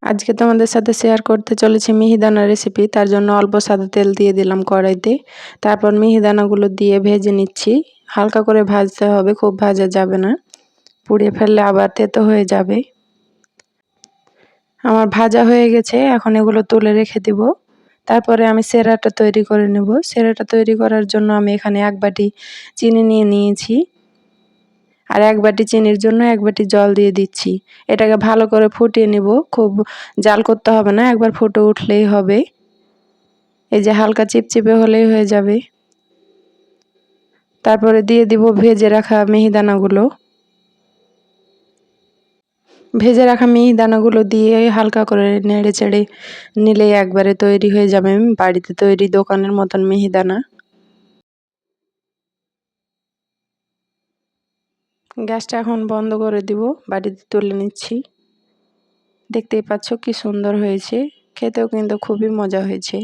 আজকে তোমাদের সাথে শেয়ার করতে চলেছি মিহিদানা রেসিপি। তার জন্য অল্প সাদা তেল দিয়ে দিলাম কড়াইতে। তারপর মিহিদানাগুলো দিয়ে ভেজে নিচ্ছি। হালকা করে ভাজতে হবে, খুব ভাজা যাবে না, পুড়িয়ে ফেললে আবার তেতো হয়ে যাবে। আমার ভাজা হয়ে গেছে, এখন এগুলো তুলে রেখে দিব। তারপরে আমি সেরাটা তৈরি করে নেব। সেরাটা তৈরি করার জন্য আমি এখানে 1 বাটি চিনি নিয়ে নিয়েছি, আর 1 বাটি চিনির জন্য 1 বাটি জল দিয়ে দিচ্ছি। এটাকে ভালো করে ফুটিয়ে নিব, খুব জাল করতে হবে না, একবার ফুটে উঠলেই হবে। এই যে হালকা চিপচিপে হলেই হয়ে যাবে। তারপরে দিয়ে দিব ভেজে রাখা মিহিদানাগুলো। ভেজে রাখা মিহিদানাগুলো দিয়ে হালকা করে নেড়ে চেড়ে নিলেই একবারে তৈরি হয়ে যাবে বাড়িতে তৈরি দোকানের মতন মিহিদানা। গ্যাসটা এখন বন্ধ করে দিব, বাটিতে তুলে নিচ্ছি। দেখতেই পাচ্ছ কি সুন্দর হয়েছে, খেতেও কিন্তু খুবই মজা হয়েছে।